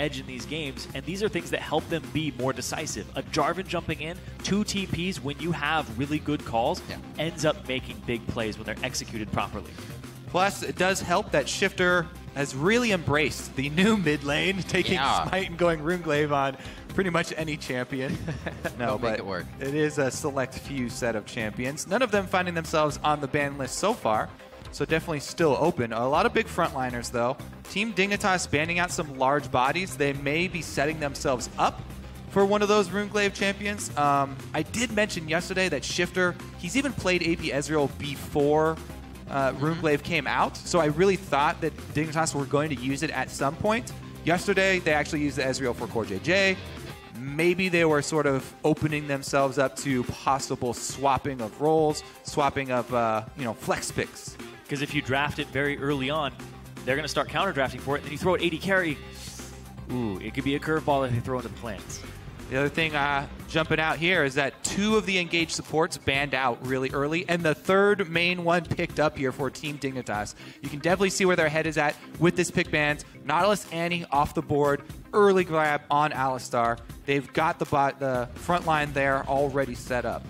edge in these games, and these are things that help them be more decisive. A Jarvan jumping in, 2 TPs when you have really good calls ends up making big plays when they're executed properly. Plus, it does help that Shiphtur has really embraced the new mid lane, taking Smite and going Runeglaive on pretty much any champion. No, but it is a select few set of champions. None of them finding themselves on the ban list so far, so definitely still open. A lot of big frontliners, though. Team Dignitas banning out some large bodies. They may be setting themselves up for one of those Runeglaive champions. I did mention yesterday that Shiphtur, he's even played AP Ezreal before Runeglaive came out, so I really thought that Dignitas were going to use it at some point. Yesterday, they actually used the Ezreal for Corejj. Maybe they were sort of opening themselves up to possible swapping of roles, swapping of flex picks. Because if you draft it very early on, they're going to start counter drafting for it, and then you throw it AD carry. Ooh, it could be a curveball that they throw into the plans. The other thing jumping out here is that 2 of the engaged supports banned out really early, and the 3rd main one picked up here for Team Dignitas. You can definitely see where their head is at with this pick bans. Nautilus Annie off the board, early grab on Alistar. They've got the front line there already set up.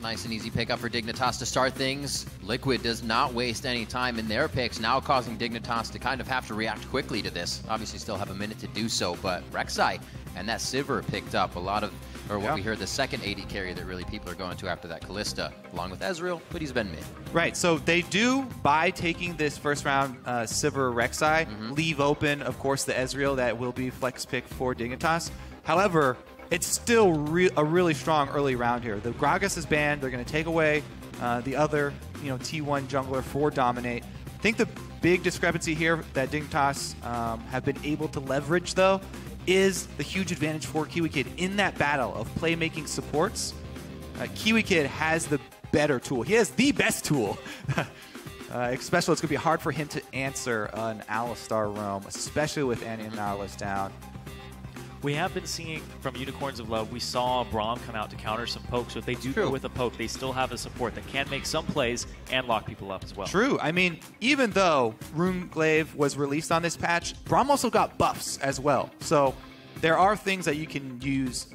Nice and easy pickup for Dignitas to start things. Liquid does not waste any time in their picks, now causing Dignitas to kind of have to react quickly to this. Obviously still have a minute to do so, but Rek Sai and that Sivir picked up a lot of, or what we heard, the second AD carry that really people are going to after that Kalista, along with Ezreal, but he's been mid. Right, so they do, by taking this first round Sivir Rek Sai, leave open, of course, the Ezreal that will be flex pick for Dignitas. However, it's still a really strong early round here. The Gragas is banned. They're going to take away the other T1 jungler for Dominate. I think the big discrepancy here that Dignitas have been able to leverage, though, is the huge advantage for KIWIKID in that battle of playmaking supports. KIWIKID has the better tool. He has the best tool. Xpecial, it's going to be hard for him to answer an Alistar roam, especially with Annie and Nautilus down. We have been seeing from Unicorns of Love, we saw Braum come out to counter some pokes. So if they do go with a poke, they still have a support that can make some plays and lock people up as well. True. I mean, even though Runeglaive was released on this patch, Braum also got buffs as well. So there are things that you can use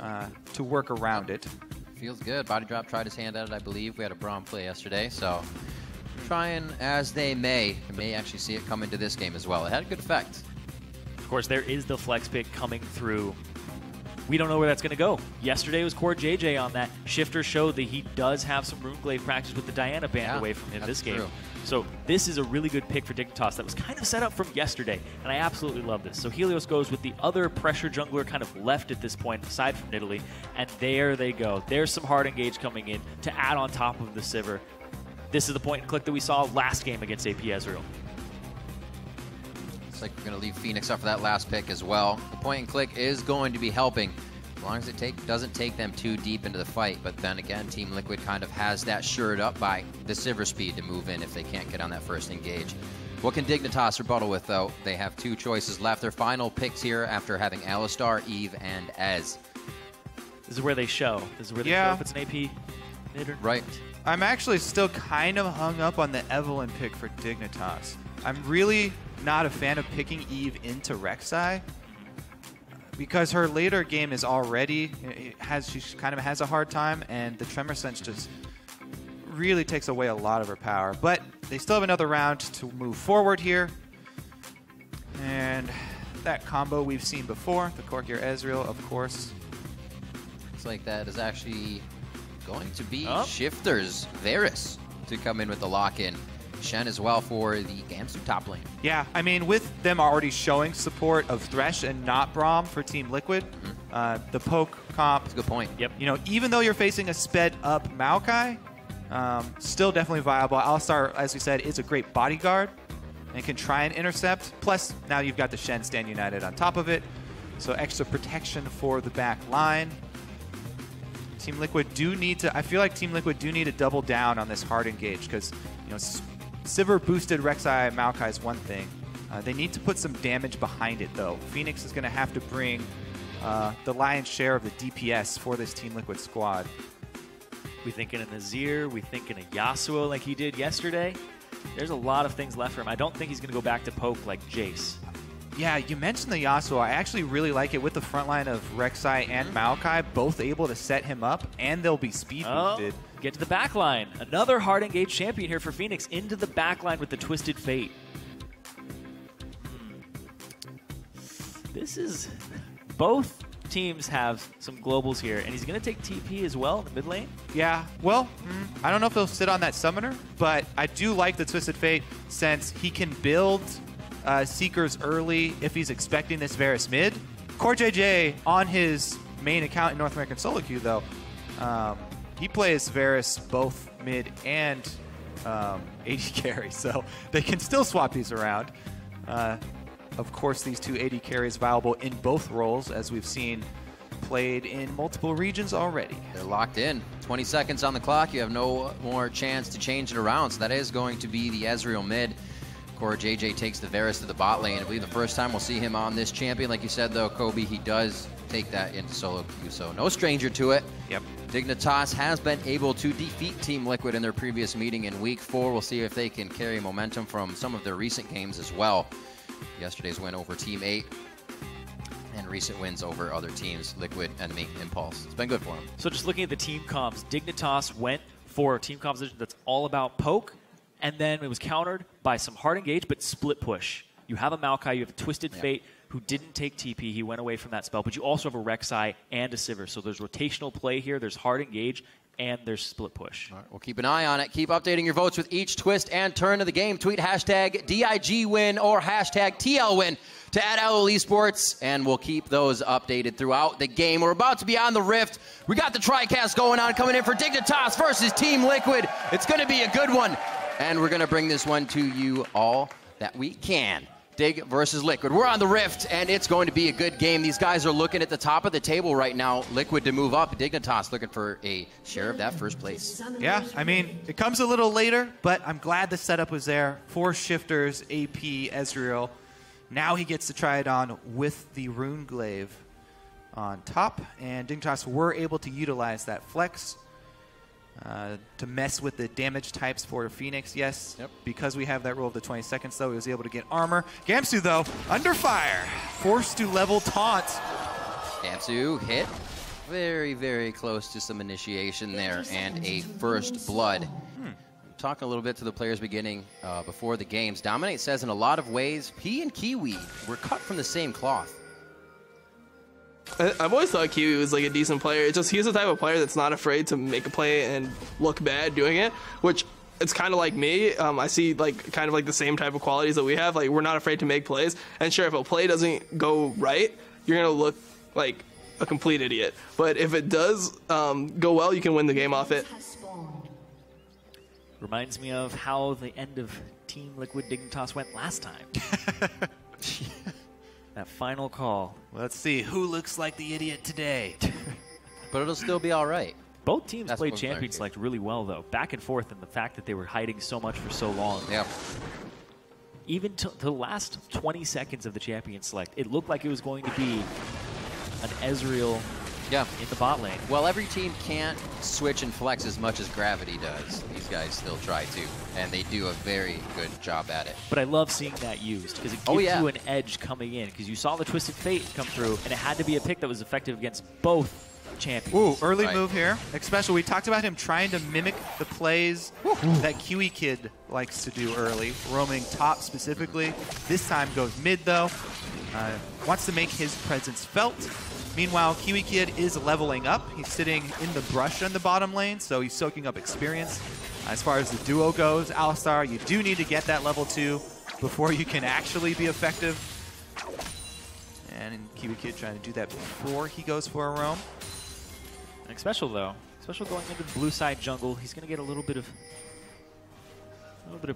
to work around it. Feels good. Body Drop tried his hand at it, I believe. We had a Braum play yesterday, so trying as they may actually see it come into this game as well. It had a good effect. Of course, there is the flex pick coming through. We don't know where that's going to go. Yesterday was Corejj on that. Shiphtur showed that he does have some Runeglaive practice with the Diana banned away from him this game. So this is a really good pick for Dignitas that was kind of set up from yesterday, and I absolutely love this. So Helios goes with the other pressure jungler kind of left at this point, aside from Italy, and there they go. There's some hard engage coming in to add on top of the Sivir. This is the point and click that we saw last game against AP Ezreal. Looks like we're going to leave FeniX up for that last pick as well. The point and click is going to be helping, as long as it doesn't take them too deep into the fight. But then again, Team Liquid kind of has that shored up by the Sivir speed to move in if they can't get on that first engage. What can Dignitas rebuttal with, though? They have 2 choices left. Their final picks here after having Alistar, Eve, and Ez. This is where they show. This is where they show if it's an AP mid or right. I'm actually still kind of hung up on the Evelyn pick for Dignitas. I'm really not a fan of picking Eve into Rek Sai because her later game is already she kind of has a hard time, and the Tremor Sense just really takes away a lot of her power. But they still have another round to move forward here, and that combo we've seen before, the Corejj Ezreal, of course. Looks like that is actually going to be Shiphtur's Varus to come in with the lock-in. Shen as well for the Gamsu top lane. Yeah, I mean, with them already showing support of Tresh and not Braum for Team Liquid, the poke comp. That's a good point. Yep. Even though you're facing a sped up Maokai, still definitely viable. Alistar, as we said, is a great bodyguard and can try and intercept. Plus, now you've got the Shen stand united on top of it, so extra protection for the back line. Team Liquid do need to. I feel like Team Liquid do need to double down on this hard engage because Sivir boosted Rek Sai Maokai is one thing. They need to put some damage behind it, though. FeniX is going to have to bring the lion's share of the DPS for this Team Liquid squad. We thinking a Nazir, we thinking a Yasuo like he did yesterday. There's a lot of things left for him. I don't think he's going to go back to poke like Jace. Yeah, you mentioned the Yasuo. I actually really like it with the front line of Rek Sai and Maokai, both able to set him up, and they'll be speed boosted. Get to the back line. Another hard engaged champion here for FeniX into the back line with the Twisted Fate. This is... Both teams have some globals here, and he's going to take TP as well in the mid lane. Yeah, well, I don't know if he'll sit on that summoner, but I do like the Twisted Fate since he can build Seekers early if he's expecting this Varus mid. Corejj on his main account in North American Solo Queue, though, he plays Varus both mid and AD carry, so they can still swap these around. Of course, these two AD carries viable in both roles, as we've seen played in multiple regions already. They're locked in. 20 seconds on the clock. You have no more chance to change it around, so that is going to be the Ezreal mid. Corejj takes the Varus to the bot lane. I believe the first time we'll see him on this champion. Like you said, though, Kobe, he does take that into solo queue, so no stranger to it. Yep. Dignitas has been able to defeat Team Liquid in their previous meeting in Week 4. We'll see if they can carry momentum from some of their recent games as well. Yesterday's win over Team 8 and recent wins over other teams, Liquid, Enemy, Impulse. It's been good for them. So just looking at the team comps, Dignitas went for a team composition that's all about poke, and then it was countered by some hard engage, but split push. You have a Maokai, you have a Twisted Fate who didn't take TP. He went away from that spell, but you also have a Rek Sai and a Sivir. So there's rotational play here, there's hard engage, and there's split push. All right, we'll keep an eye on it. Keep updating your votes with each twist and turn of the game. Tweet hashtag DIGWin or hashtag TLWin to @LL Esports, and we'll keep those updated throughout the game. We're about to be on the Rift. We got the TriCast going on, coming in for Dignitas versus Team Liquid. It's going to be a good one, and we're going to bring this one to you all that we can. Dig versus Liquid. We're on the Rift, and it's going to be a good game. These guys are looking at the top of the table right now. Liquid to move up. Dignitas looking for a share of that first place. Yeah, I mean, it comes a little later, but I'm glad the setup was there for Shiphtur's AP Ezreal. Now he gets to try it on with the Runeglaive on top, and Dignitas were able to utilize that flex to mess with the damage types for FeniX, yes. Yep. Because we have that rule of the 20 seconds, though, he was able to get armor. Gamsu, though, under fire, forced to level taunt. Gamsu hit very, very close to some initiation there and a first blood. Talking a little bit to the players beginning before the games. Dominate says in a lot of ways, he and Kiwi were cut from the same cloth. I've always thought Kiwi was like a decent player. It's just he's the type of player that's not afraid to make a play and look bad doing it, which it's kind of like me. I see like kind of like the same type of qualities that we have. Like we're not afraid to make plays. And sure, if a play doesn't go right, you're gonna look like a complete idiot. But if it does go well, you can win the game off it. Reminds me of how the end of Team Liquid Dignitas went last time. That final call. Let's see who looks like the idiot today. But it'll still be all right. Both teams played Champion Select really well, though. Back and forth, and the fact that they were hiding so much for so long. Yeah. Even to the last 20 seconds of the Champion Select, it looked like it was going to be an Ezreal in the bot lane. Well, every team can't switch and flex as much as Gravity does. These guys still try to, and they do a very good job at it. But I love seeing that used, because it gives you an edge coming in, because you saw the Twisted Fate come through, and it had to be a pick that was effective against both champions. Ooh, early move here. Xpecial, we talked about him trying to mimic the plays that KIWIKID likes to do early, roaming top specifically. This time goes mid, though. Wants to make his presence felt. Meanwhile, KIWIKID is leveling up. He's sitting in the brush in the bottom lane, so he's soaking up experience. As far as the duo goes, Alistar, you do need to get that level 2 before you can actually be effective. And KIWIKID trying to do that before he goes for a roam. And Xpecial, though. Xpecial going into the blue side jungle. He's going to get a little bit of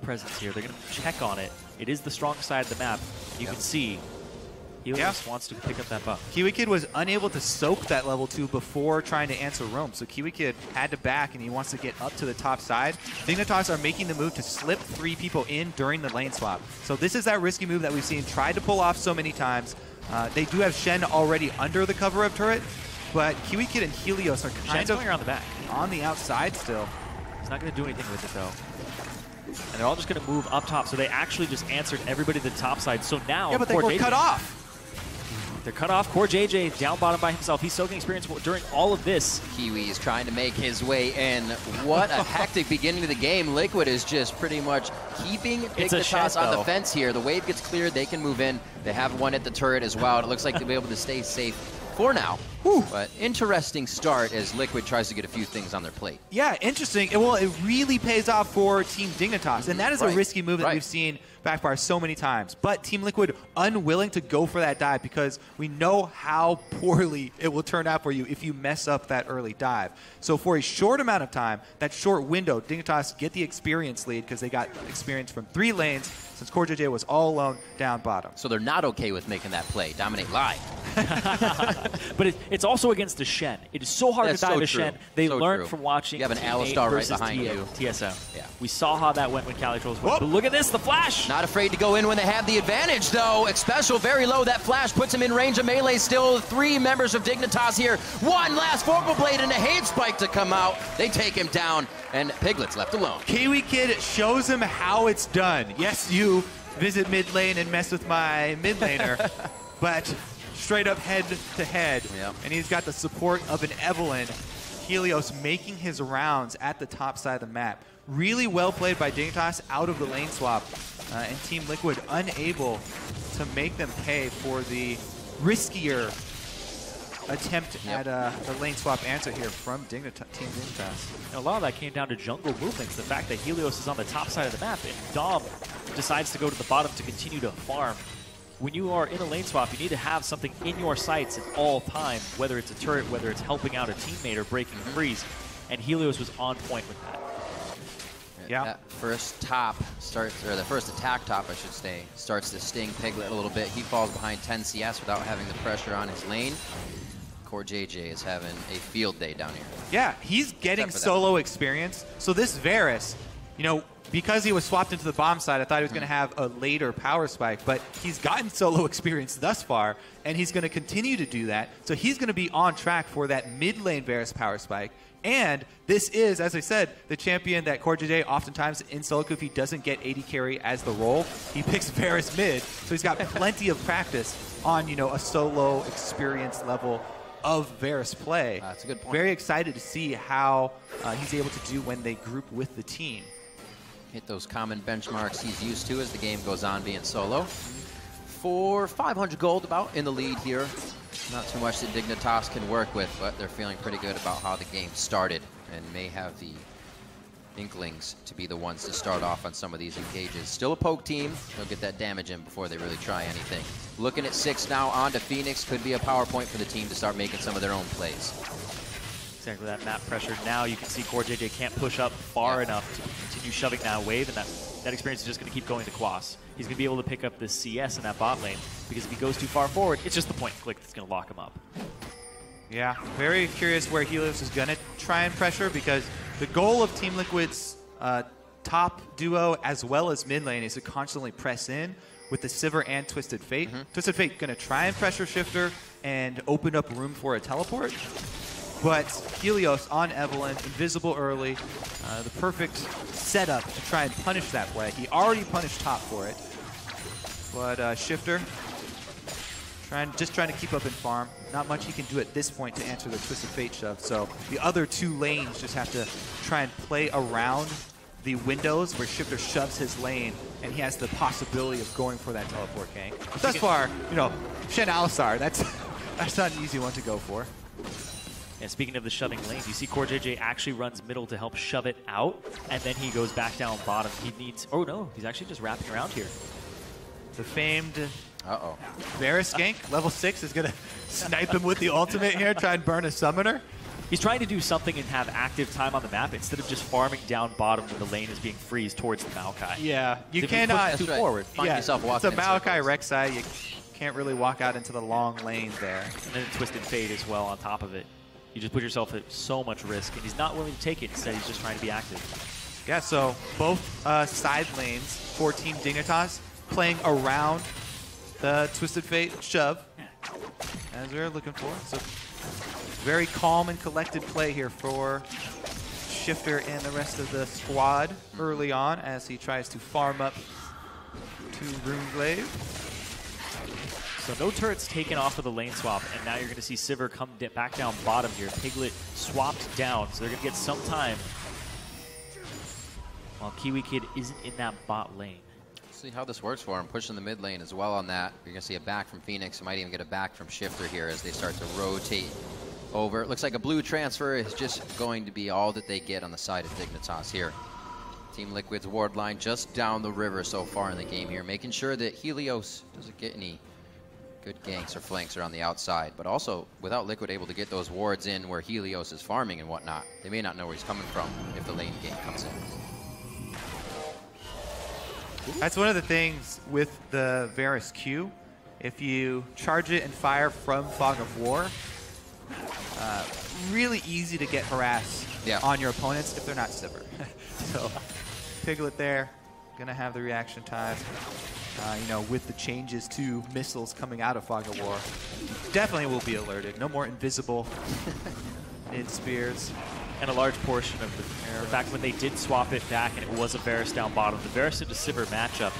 presence here. They're going to check on it. It is the strong side of the map. You can see Helios wants to pick up that buff. KIWIKID was unable to soak that level 2 before trying to answer roam, so KIWIKID had to back, and he wants to get up to the top side. Dignitas are making the move to slip 3 people in during the lane swap. So this is that risky move that we've seen tried to pull off so many times. They do have Shen already under the cover of turret, but KIWIKID and Helios are kind of going around the back. On the outside still. He's not going to do anything with it, though. and they're all just going to move up top. So they actually just answered everybody to the top side. So now, yeah, but they were cut off. They're cut off. Corejj down bottom by himself. He's soaking experience during all of this. Kiwi is trying to make his way in. What a hectic beginning of the game. Liquid is just pretty much keeping Dignitas on the fence here. The wave gets cleared. They can move in. They have one at the turret as well. It looks like they'll be able to stay safe for now. Whew. But interesting start as Liquid tries to get a few things on their plate. Yeah, interesting. Well, it really pays off for Team Dignitas, and that is a risky move that we've seen backfire so many times. But Team Liquid unwilling to go for that dive because we know how poorly it will turn out for you if you mess up that early dive. So for a short amount of time, that short window, Dignitas get the experience lead because they got experience from 3 lanes since Corejj was all alone down bottom. So they're not okay with making that play. Dominate live. But it's also against the Shen. It is so hard to dive a Shen. They learned from watching. You have an Alistar right behind you. TSM. Yeah. We saw how that went when Cali Trolls went. But look at this, the flash! Not afraid to go in when they have the advantage, though. Xpecial very low. That flash puts him in range of melee. Still 3 members of Dignitas here. One last Vorpal Blade and a hate spike to come out. They take him down, and Piglet's left alone. KIWIKID shows him how it's done. Yes, you visit mid lane and mess with my mid laner, but straight up head to head. Yep. And he's got the support of an Evelyn. Helios making his rounds at the top side of the map. Really well played by Dignitas out of the lane swap. And Team Liquid unable to make them pay for the riskier attempt at the lane swap answer here from Team Dignitas. And a lot of that came down to jungle movements. The fact that Helios is on the top side of the map and Dom decides to go to the bottom to continue to farm. When you are in a lane swap, you need to have something in your sights at all time, whether it's a turret, whether it's helping out a teammate or breaking freeze. And Helios was on point with that. Yeah. That first top starts, or the first attack top, I should say, starts to sting Piglet a little bit. He falls behind 10 CS without having the pressure on his lane. Corejj is having a field day down here. Yeah, he's getting solo experience. So this Varus, you know, because he was swapped into the bomb side, I thought he was going to have a later power spike, but he's gotten solo experience thus far, and he's going to continue to do that. So he's going to be on track for that mid lane Varus power spike. And this is, as I said, the champion that Corejj oftentimes in solo queue, if he doesn't get AD carry as the role, he picks Varus mid. So he's got plenty of practice on, you know, a solo experience level of Varus play. That's a good point. Very excited to see how he's able to do when they group with the team. Hit those common benchmarks he's used to as the game goes on being solo. For 500 gold about in the lead here. Not too much that Dignitas can work with, but they're feeling pretty good about how the game started and may have the Inklings to be the ones to start off on some of these engages. Still a poke team. They'll get that damage in before they really try anything. Looking at 6 now on to FeniX. Could be a power point for the team to start making some of their own plays. Exactly that map pressure. Now you can see Corejj can't push up far enough to continue shoving that wave, and that experience is just going to keep going to Quas. He's going to be able to pick up the CS in that bot lane, because if he goes too far forward, it's just the point and click that's going to lock him up. Yeah, very curious where Helios is going to try and pressure, because the goal of Team Liquid's top duo as well as mid lane is to constantly press in with the Sivir and Twisted Fate. Twisted Fate going to try and pressure Shiphtur and open up room for a teleport. But Helios on Evelyn, invisible early, the perfect setup to try and punish that play. He already punished top for it. But Shiphtur, just trying to keep up in farm. Not much he can do at this point to answer the Twisted Fate shove. So the other 2 lanes just have to try and play around the windows where Shiphtur shoves his lane, and he has the possibility of going for that teleport gank. But thus far, you know, Shen Alistar, that's not an easy one to go for. And speaking of the shoving lanes, you see Corejj actually runs middle to help shove it out, and then he goes back down bottom. He needs, oh no, he's actually just wrapping around here. The famed Varus gank, level 6, is going to snipe him with the ultimate here, try and burn a summoner. He's trying to do something and have active time on the map instead of just farming down bottom when the lane is being freezed towards the Maokai. Yeah, you cannot too forward. Find yourself walking it's a Maokai Rek Sai. You can't really walk out into the long lane there. And then Twisted Fate as well on top of it. You just put yourself at so much risk, and he's not willing to take it. Instead, he's just trying to be active. Yeah, so both side lanes for Team Dignitas playing around the Twisted Fate shove, as we're looking for. So very calm and collected play here for Shiphtur and the rest of the squad early on as he tries to farm up to Runeglaive. So no turrets taken off of the lane swap, and now you're going to see Sivir come back down bottom here. Piglet swapped down, so they're going to get some time while KIWIKID isn't in that bot lane. See how this works for him, pushing the mid lane as well on that. You're going to see a back from FeniX. You might even get a back from Shiphtur here as they start to rotate over. It looks like a blue transfer is just going to be all that they get on the side of Dignitas here. Team Liquid's ward line just down the river so far in the game here, making sure that Helios doesn't get any good ganks or flanks around the outside, but also without Liquid able to get those wards in where Helios is farming and whatnot, they may not know where he's coming from if the lane game comes in. That's one of the things with the Varus Q. If you charge it and fire from Fog of War, really easy to get harassed on your opponents if they're not Sivir. So Piglet there, gonna have the reaction time. You know, with the changes to missiles coming out of Fog of War, definitely will be alerted. No more invisible mid-spears. And a large portion of the fact when they did swap it back and it was a Varus down bottom, the Varus into Sivir matchup,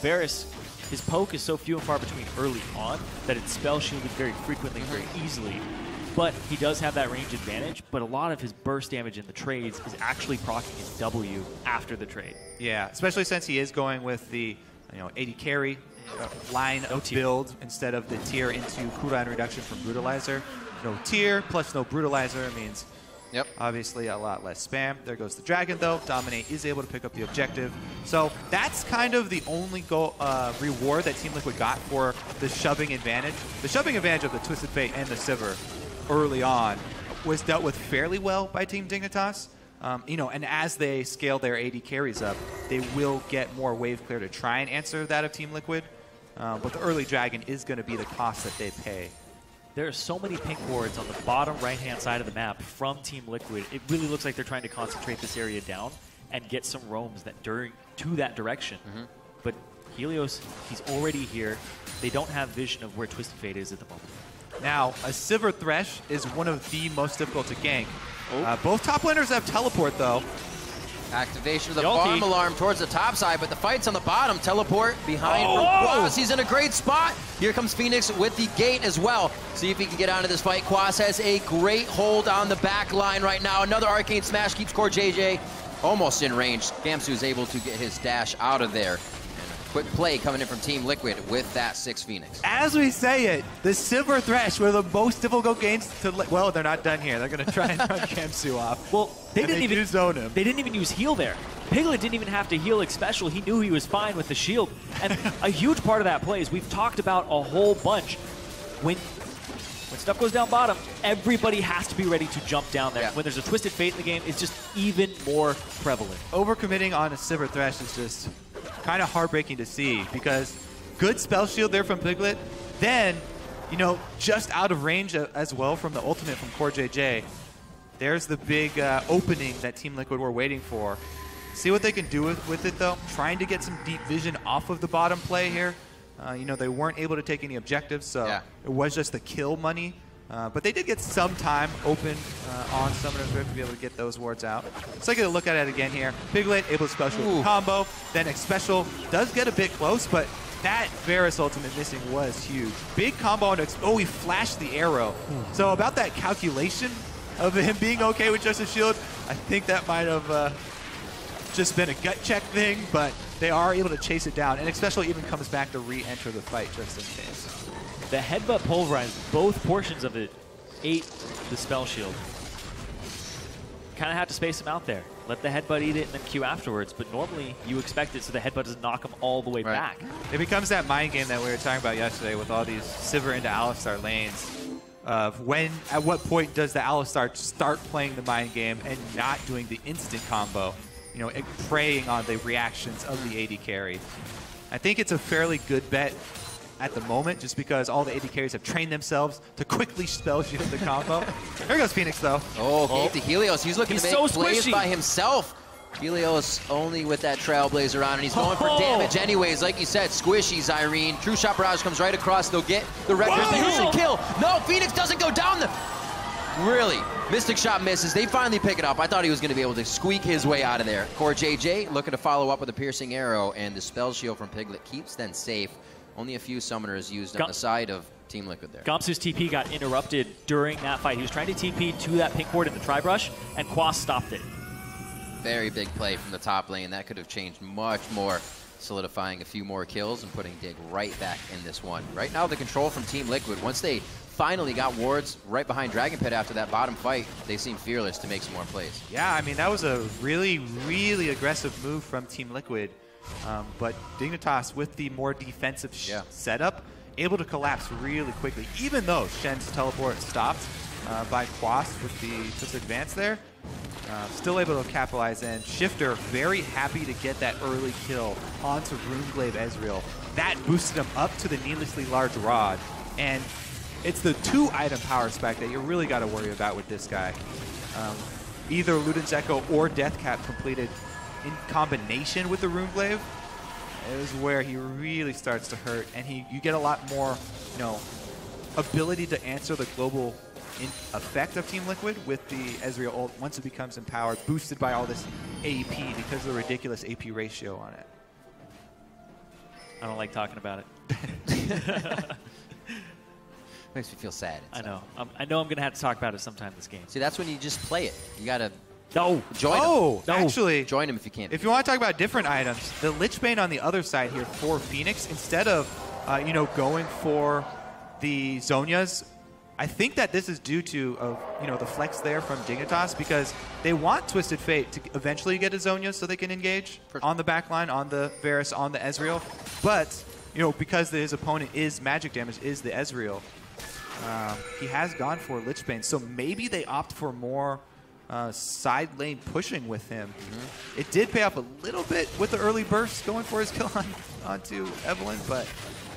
Varus, his poke is so few and far between early on that it's spell shielded very frequently, very easily. But he does have that range advantage, but a lot of his burst damage in the trades is actually proccing his W after the trade. Yeah, especially since he is going with the AD carry line of build instead of the tier into cooldown reduction from Brutalizer. No tier plus no Brutalizer means obviously a lot less spam. There goes the dragon though. Dominate is able to pick up the objective. So that's kind of the only reward that Team Liquid got for the shoving advantage. The shoving advantage of the Twisted Fate and the Sivir early on was dealt with fairly well by Team Dignitas. And as they scale their AD carries up, they will get more wave clear to try and answer that of Team Liquid. But the early dragon is going to be the cost that they pay. There are so many pink wards on the bottom right-hand side of the map from Team Liquid. It really looks like they're trying to concentrate this area down and get some roams to that direction. But Helios, he's already here. They don't have vision of where Twisted Fate is at the moment. Now, a Sivir Thresh is one of the most difficult to gank. Both top laners have teleport, though. Activation of the farm alarm towards the top side, but the fight's on the bottom. Teleport behind from Quas. He's in a great spot. Here comes FeniX with the gate as well. See if he can get out of this fight. Quas has a great hold on the back line right now. Another arcane smash keeps Corejj almost in range. Gamsu is able to get his dash out of there. Quick play coming in from Team Liquid with that 6 FeniX. As we say it, the Sivir Thresh were the most difficult games to... Well, they're not done here. They're going to try and run Gamsu off. Well, they didn't even zone him. They didn't even use heal there. Piglet didn't even have to heal Xpecial. He knew he was fine with the shield. And a huge part of that play is we've talked about a whole bunch. When stuff goes down bottom, everybody has to be ready to jump down there. When there's a Twisted Fate in the game, it's just even more prevalent. Overcommitting on a Sivir Thresh is just kind of heartbreaking to see because good spell shield there from Piglet. Then, just out of range as well from the ultimate from Corejj. There's the big opening that Team Liquid were waiting for. See what they can do with it, though. Trying to get some deep vision off of the bottom play here. They weren't able to take any objectives, so it was just the kill money. But they did get some time open on Summoner's Rift to be able to get those wards out. So I get a look at it again here. Piglet able to special with the combo. Then Xpecial does get a bit close, but that Varus ultimate missing was huge. Big combo on he flashed the arrow. So about that calculation of him being okay with just a shield, I think that might have just been a gut check thing, but they are able to chase it down. And Xpecial even comes back to re-enter the fight just in case. The headbutt pulverized both portions of it, ate the spell shield. Kind of have to space him out there. Let the headbutt eat it and then Q afterwards, but normally you expect it so the headbutt doesn't knock him all the way back. It becomes that mind game that we were talking about yesterday with all these Sivir into Alistar lanes. Of at what point does the Alistar start playing the mind game and not doing the instant combo, preying on the reactions of the AD carry. I think it's a fairly good bet at the moment, just because all the AD carries have trained themselves to quickly spell shield the combo. There goes FeniX, though. Gate to Helios. He's looking to make plays by himself. Helios only with that Trailblazer on, and he's going for damage anyways. Like you said, squishy, Irene. True Shot Barrage comes right across. They'll get the record. Kill. No, FeniX doesn't go down. really, Mystic Shot misses. They finally pick it up. I thought he was going to be able to squeak his way out of there. Corejj looking to follow up with a piercing arrow, and the spell shield from Piglet keeps them safe. Only a few summoners used on the side of Team Liquid there. Gamsu's TP got interrupted during that fight. He was trying to TP to that pink ward in the tri-brush, and Quas stopped it. Very big play from the top lane. That could have changed much more, solidifying a few more kills and putting Dig right back in this one. Right now, the control from Team Liquid, once they finally got wards right behind Dragon Pit after that bottom fight, they seem fearless to make some more plays. Yeah, I mean, that was a really, really aggressive move from Team Liquid. But Dignitas, with the more defensive setup, able to collapse really quickly, even though Shen's teleport stopped by Quas with the Twisted Advance there. Still able to capitalize, and Shiphtur very happy to get that early kill onto Runeglaive Ezreal. That boosted him up to the needlessly large rod, and it's the 2-item power spec that you really got to worry about with this guy. Either Luden's Echo or Deathcap completed in combination with the Runeglaive is where he really starts to hurt, and you get a lot more, ability to answer the global effect of Team Liquid with the Ezreal ult once it becomes empowered, boosted by all this AP because of the ridiculous AP ratio on it. I don't like talking about it. Makes me feel sad. I know. I know I'm going to have to talk about it sometime this game. See, that's when you just play it. You got to join him. Actually, join him if you can. If you want to talk about different items, the Lich Bane on the other side here for FeniX, instead of going for the Zhonya's, I think that this is due to the flex there from Dignitas, because they want Twisted Fate to eventually get a Zhonya so they can engage on the back line, on the Varus, on the Ezreal. But because his opponent is magic damage, is the Ezreal, he has gone for Lich Bane. So maybe they opt for more side lane pushing with him. It did pay off a little bit with the early burst going for his kill onto Evelyn, but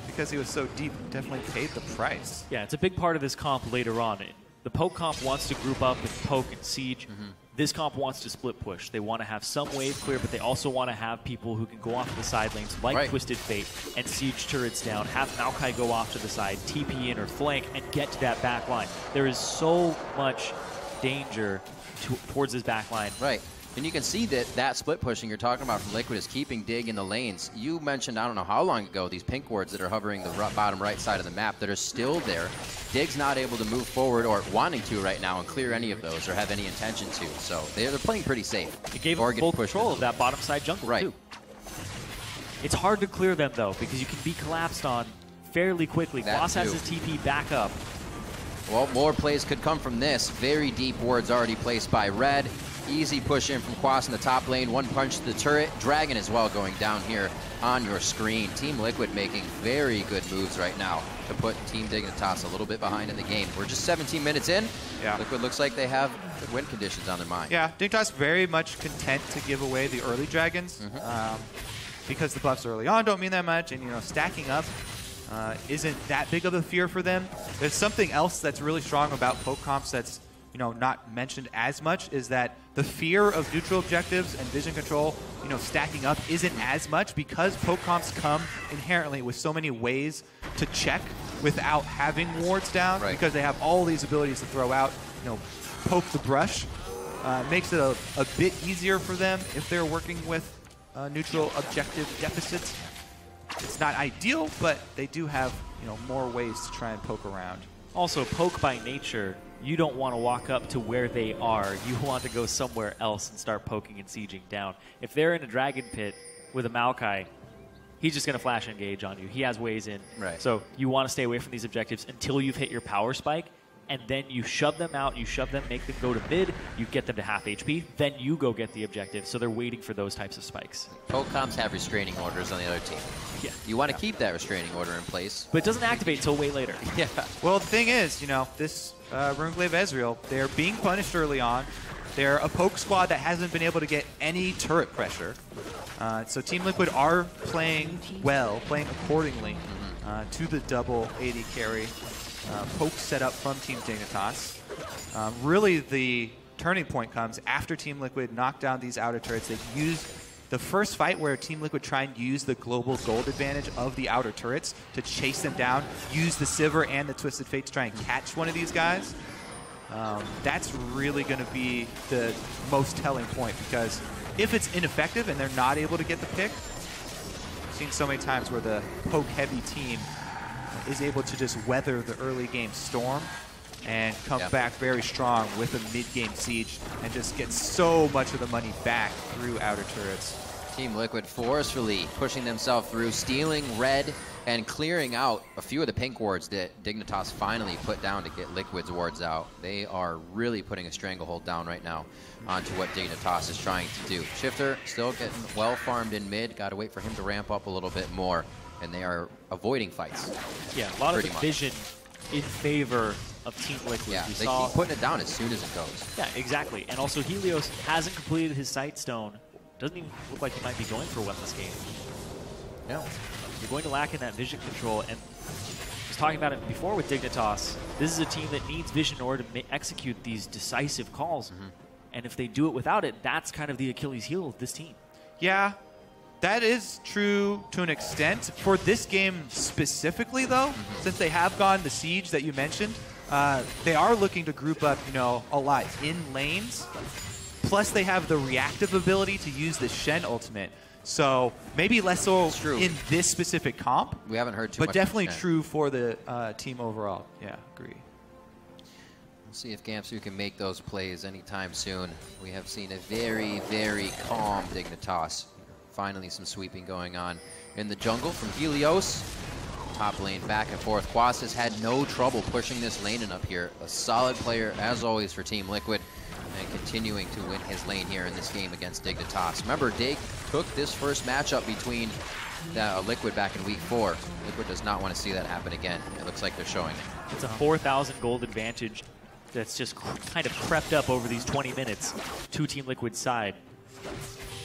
because he was so deep, definitely paid the price. Yeah, it's a big part of this comp later on. The poke comp wants to group up with poke and siege. This comp wants to split push. They want to have some wave clear, but they also want to have people who can go off to the side lanes like Twisted Fate and siege turrets down, have Maokai go off to the side, TP in or flank, and get to that back line. There is so much danger towards his back line. Right. And you can see that split pushing you're talking about from Liquid is keeping Dig in the lanes. You mentioned, I don't know how long ago, these pink wards that are hovering the bottom right side of the map that are still there. Dig's not able to move forward or wanting to right now and clear any of those or have any intention to. So they're playing pretty safe. It gave him full control of that bottom side jungle, too. It's hard to clear them, though, because you can be collapsed on fairly quickly. Quas has his TP back up. Well, more plays could come from this. Very deep wards already placed by Red. Easy push in from Quas in the top lane. One punch to the turret. Dragon as well going down here on your screen. Team Liquid making very good moves right now to put Team Dignitas a little bit behind in the game. We're just 17 minutes in. Yeah. Liquid looks like they have win conditions on their mind. Yeah, Dignitas very much content to give away the early dragons because the buffs early on don't mean that much, and stacking up isn't that big of a fear for them. There's something else that's really strong about poke comps that's not mentioned as much, is that the fear of neutral objectives and vision control, stacking up isn't as much because poke comps come inherently with so many ways to check without having wards down, because they have all these abilities to throw out, poke the brush. Makes it a bit easier for them if they're working with neutral objective deficits. It's not ideal, but they do have, more ways to try and poke around. Also, poke by nature, you don't want to walk up to where they are. You want to go somewhere else and start poking and sieging down. If they're in a dragon pit with a Maokai, he's just going to flash engage on you. He has ways in. So you want to stay away from these objectives until you've hit your power spike, and then you shove them out, you shove them, make them go to mid, you get them to half HP, then you go get the objective. So they're waiting for those types of spikes. Poke comps have restraining orders on the other team. Yeah. You want to keep that restraining order in place. But it doesn't activate until way later. Yeah. Well, the thing is, this Runeglaive Ezreal, they're being punished early on. They're a poke squad that hasn't been able to get any turret pressure. So Team Liquid are playing well, playing accordingly to the double AD carry. Poke set up from Team Dignitas. Really, the turning point comes after Team Liquid knock down these outer turrets. They used the first fight where Team Liquid try and use the global gold advantage of the outer turrets to chase them down, use the Sivir and the Twisted Fate to try and catch one of these guys. That's really going to be the most telling point, because if it's ineffective and they're not able to get the pick, I've seen so many times where the poke-heavy team is able to just weather the early game storm and come back very strong with a mid-game siege and just get so much of the money back through outer turrets. Team Liquid forcefully pushing themselves through, stealing red and clearing out a few of the pink wards that Dignitas finally put down to get Liquid's wards out. They are really putting a stranglehold down right now onto what Dignitas is trying to do. Shiphtur still getting well farmed in mid. Got to wait for him to ramp up a little bit more, and they are avoiding fights. Yeah, a lot of division in favor of Team Liquid. Yeah, they keep putting it down as soon as it goes. Yeah, exactly. And also Helios hasn't completed his Sightstone. Doesn't even look like he might be going for one this game. No. You're going to lack in that vision control, and I was talking about it before with Dignitas. This is a team that needs vision in order to execute these decisive calls, and if they do it without it, that's kind of the Achilles heel of this team. Yeah, that is true to an extent. For this game specifically, though, since they have gone the siege that you mentioned, they are looking to group up, a lot in lanes. Plus, they have the reactive ability to use the Shen ultimate. So maybe less so in this specific comp. We haven't heard too much. But definitely true for the team overall. Yeah, agree. We'll see if Gamsu can make those plays anytime soon. We have seen a very, very calm Dignitas. Finally, some sweeping going on in the jungle from Helios. Top lane back and forth. Quas has had no trouble pushing this lane up here. A solid player, as always, for Team Liquid, and continuing to win his lane here in this game against Dignitas. Remember, Dig took this first matchup between Liquid back in week 4. Liquid does not want to see that happen again. It looks like they're showing it. It's a 4,000 gold advantage that's just kind of crept up over these 20 minutes to Team Liquid's side.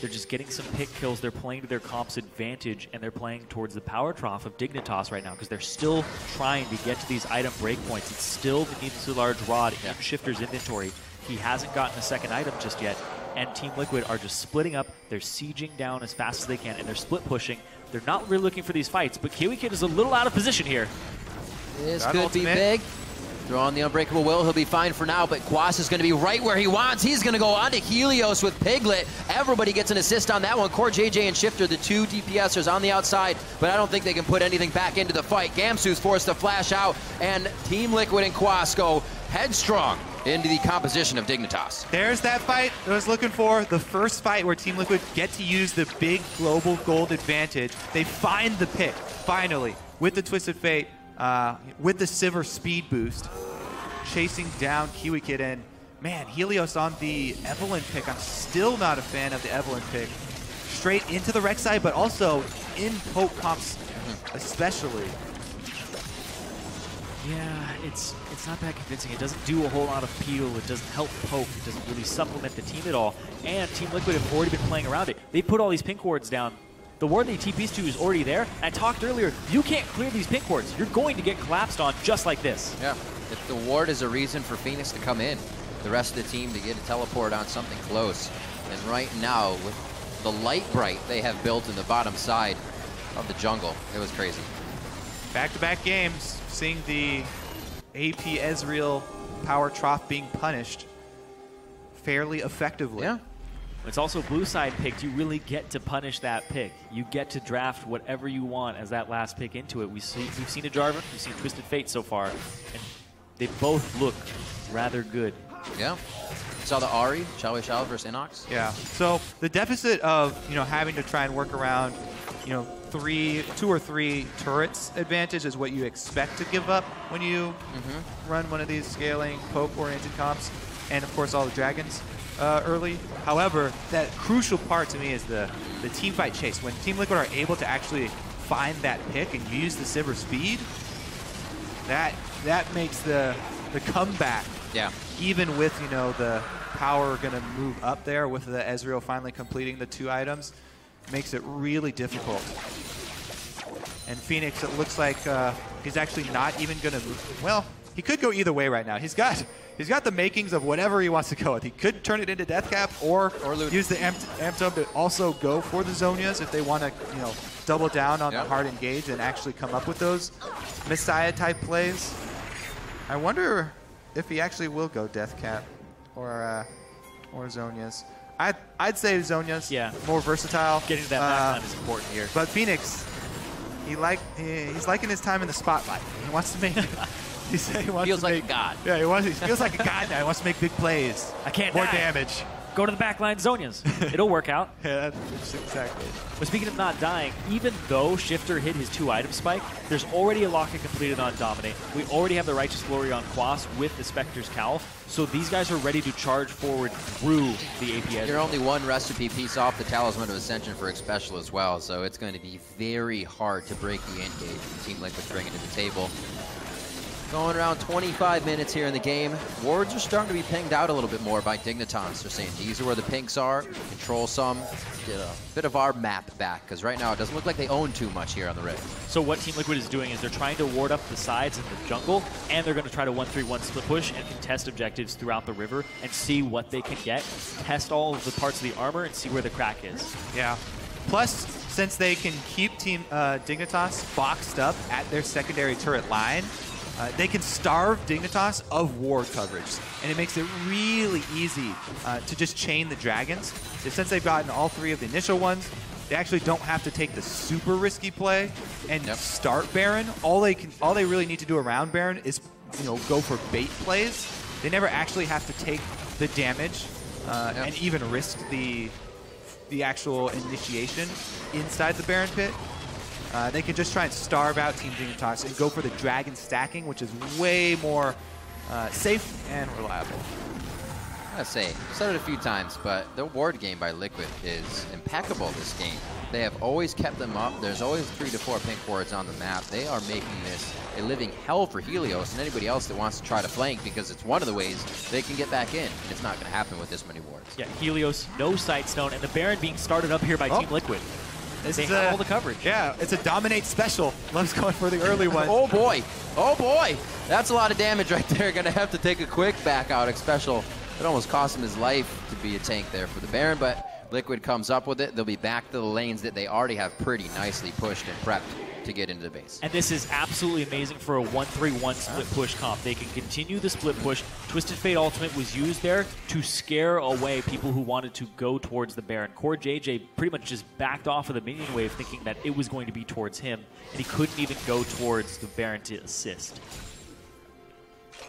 They're just getting some pick kills. They're playing to their comp's advantage, and they're playing towards the power trough of Dignitas right now because they're still trying to get to these item breakpoints. It's still the needlessly large rod in Shiphtur's inventory. He hasn't gotten a second item just yet, and Team Liquid are just splitting up. They're sieging down as fast as they can, and they're split pushing. They're not really looking for these fights, but KIWIKID is a little out of position here. This could be big. Throw on the Unbreakable Will. He'll be fine for now, but Quas is going to be right where he wants. He's going to go on to Helios with Piglet. Everybody gets an assist on that one. Corejj and Shiphtur, the two DPSers on the outside, but I don't think they can put anything back into the fight. Gamsu's forced to flash out, and Team Liquid and Quas go headstrong into the composition of Dignitas. There's that fight I was looking for. The first fight where Team Liquid get to use the big global gold advantage. They find the pick, finally, with the Twisted Fate, with the Sivir speed boost, chasing down KIWIKID. And man, Helios on the Evelyn pick. I'm still not a fan of the Evelyn pick. Straight into the Rek Sai, but also in poke comps especially. Yeah, it's not that convincing. It doesn't do a whole lot of peel. It doesn't help poke. It doesn't really supplement the team at all. And Team Liquid have already been playing around it. They put all these pink wards down. The ward that he TPs to is already there. I talked earlier, you can't clear these pink wards. You're going to get collapsed on just like this. Yeah, if the ward is a reason for FeniX to come in, the rest of the team to get a teleport on something close. And right now, with the light bright they have built in the bottom side of the jungle, it was crazy. Back-to-back games, seeing the AP Ezreal power trough being punished fairly effectively. Yeah. It's also blue side picked. You really get to punish that pick. You get to draft whatever you want as that last pick into it. We've seen a Jarvan, we've seen Twisted Fate so far, and they both look rather good. Yeah. Saw the Ahri, Shall We Shall versus Inox. Yeah. So the deficit of having to try and work around 2 or 3 turrets advantage is what you expect to give up when you run one of these scaling poke-oriented comps, and of course all the dragons early. However, that crucial part to me is the team fight chase. When Team Liquid are able to actually find that pick and use the Sivir speed, that makes the comeback. Yeah. Even with the power going to move up there with the Ezreal finally completing the 2 items, makes it really difficult. And FeniX, it looks like he's actually not even going to move. Well, he could go either way right now. He's got the makings of whatever he wants to go with. He could turn it into Death Cap or use the Amp Tub to also go for the Zhonya's if they want to, double down on the hard engage and actually come up with those Messiah-type plays. I wonder if he actually will go Death Cap or Zhonya's. I'd say Zhonya's more versatile. Getting to that backline is important here. But FeniX, he's liking his time in the spotlight. He wants to make. He feels like a god. Yeah, he feels like a god now. He wants to make big plays. I can't more die. Damage. Go to the backline Zhonya's. It'll work out. Yeah, that's exactly it. But speaking of not dying, even though Shiphtur hit his 2-item spike, there's already a lock-in completed on Dominate. We already have the Righteous Glory on Quas with the Spectre's Cowl, so these guys are ready to charge forward through the APS. You're only one recipe piece off the Talisman of Ascension for Xpecial as well, so it's going to be very hard to break the engage from Team Liquid bringing to the table. Going around 25 minutes here in the game. Wards are starting to be pinged out a little bit more by Dignitas. They're saying these are where the pinks are. Control some. Get a bit of our map back, because right now it doesn't look like they own too much here on the Rift. So what Team Liquid is doing is they're trying to ward up the sides in the jungle, and they're going to try to 1-3-1 split push and contest objectives throughout the river and see what they can get. Test all of the parts of the armor and see where the crack is. Yeah. Plus, since they can keep Team Dignitas boxed up at their secondary turret line, they can starve Dignitas of ward coverage, and it makes it really easy to just chain the dragons. So since they've gotten all 3 of the initial ones, they actually don't have to take the super risky play and start Baron. All they really need to do around Baron is, go for bait plays. They never actually have to take the damage and even risk the actual initiation inside the Baron pit. They can just try and starve out Team Dignitas and go for the dragon stacking, which is way more safe and reliable. I gotta say, I've said it a few times, but the ward game by Liquid is impeccable this game. They have always kept them up. There's always 3 to 4 pink wards on the map. They are making this a living hell for Helios and anybody else that wants to try to flank, because it's one of the ways they can get back in, and it's not going to happen with this many wards. Yeah, Helios, no Sightstone, and the Baron being started up here by Team Liquid. They have all the coverage. Yeah, it's a Dominate special. Loves going for the early one. Oh boy, oh boy. That's a lot of damage right there. Gonna have to take a quick back out Xpecial. It almost cost him his life to be a tank there for the Baron, but Liquid comes up with it. They'll be back to the lanes that they already have pretty nicely pushed and prepped to get into the base. And this is absolutely amazing for a 1-3-1 split push comp. They can continue the split push. Twisted Fate Ultimate was used there to scare away people who wanted to go towards the Baron. Corejj pretty much just backed off of the minion wave thinking that it was going to be towards him, and he couldn't even go towards the Baron to assist.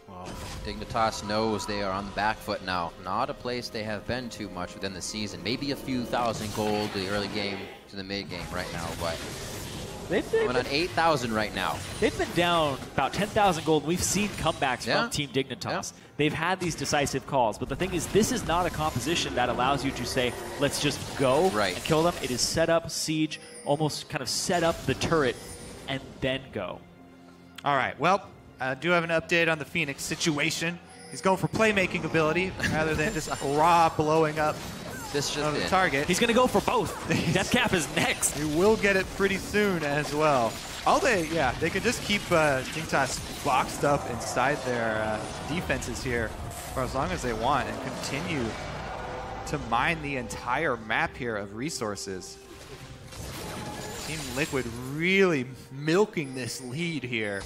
Well, Dignitas knows they are on the back foot now. Not a place they have been too much within the season. Maybe a few thousand gold the early game to the mid game right now, but they've on 8,000 right now. They've been down about 10,000 gold. We've seen comebacks from Team Dignitas. They've had these decisive calls, but the thing is, this is not a composition that allows you to say, let's just go and kill them. It is set up, siege, almost kind of set up the turret, and then go. All right, well, I do have an update on the FeniX situation. He's going for playmaking ability rather than just raw blowing up on the target. He's going to go for both. Death Cap is next. He will get it pretty soon as well. They can just keep Dignitas boxed up inside their defenses here for as long as they want and continue to mine the entire map here of resources. Team Liquid really milking this lead here.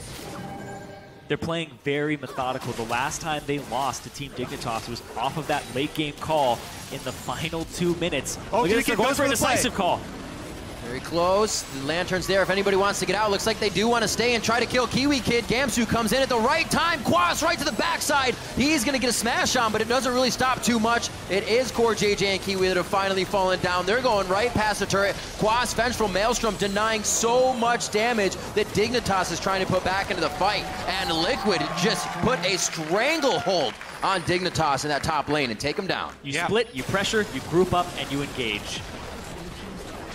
They're playing very methodical. The last time they lost to Team Dignitas was off of that late game call in the final 2 minutes. Oh, look at this, they're going for a decisive call. Very close. The Lantern's there if anybody wants to get out. Looks like they do want to stay and try to kill KIWIKID. Gamsu comes in at the right time. Quas right to the backside. He's going to get a smash on, but it doesn't really stop too much. It is Corejj and Kiwi that have finally fallen down. They're going right past the turret. Quas, Vengeful Maelstrom denying so much damage that Dignitas is trying to put back into the fight. And Liquid just put a stranglehold on Dignitas in that top lane and take him down. You split, you pressure, you group up, and you engage.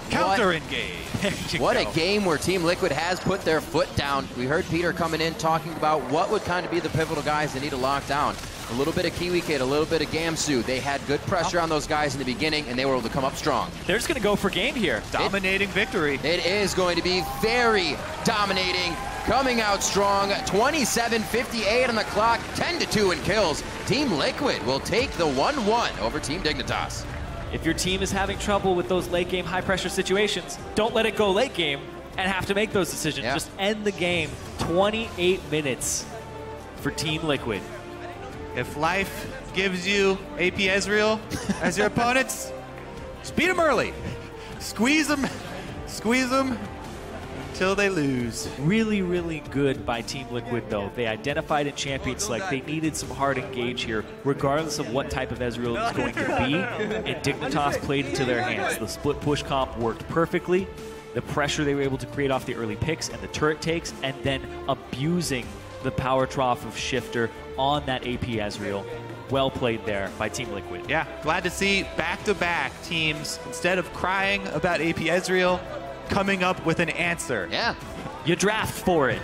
Counter-engage. What a game where Team Liquid has put their foot down. We heard Peter coming in talking about what would kind of be the pivotal guys they need to lock down. A little bit of KIWIKID, a little bit of Gamsu. They had good pressure on those guys in the beginning, and they were able to come up strong. They're just going to go for game here. Dominating victory. It is going to be very dominating. Coming out strong, 27:58 on the clock, 10-2 in kills. Team Liquid will take the 1-1 over Team Dignitas. If your team is having trouble with those late game high pressure situations, don't let it go late game and have to make those decisions. Just end the game. 28 minutes for Team Liquid. If life gives you AP Ezreal as your opponents, just beat them early. Squeeze them until they lose. Really, really good by Team Liquid, though. They identified in Champion Select they needed some hard engage here, regardless of what type of Ezreal it was going to be, and Dignitas played into their hands. The split push comp worked perfectly. The pressure they were able to create off the early picks and the turret takes, and then abusing the power trough of Shiphtur on that AP Ezreal. Well played there by Team Liquid. Yeah, glad to see back-to-back teams, instead of crying about AP Ezreal, coming up with an answer. Yeah. You draft for it.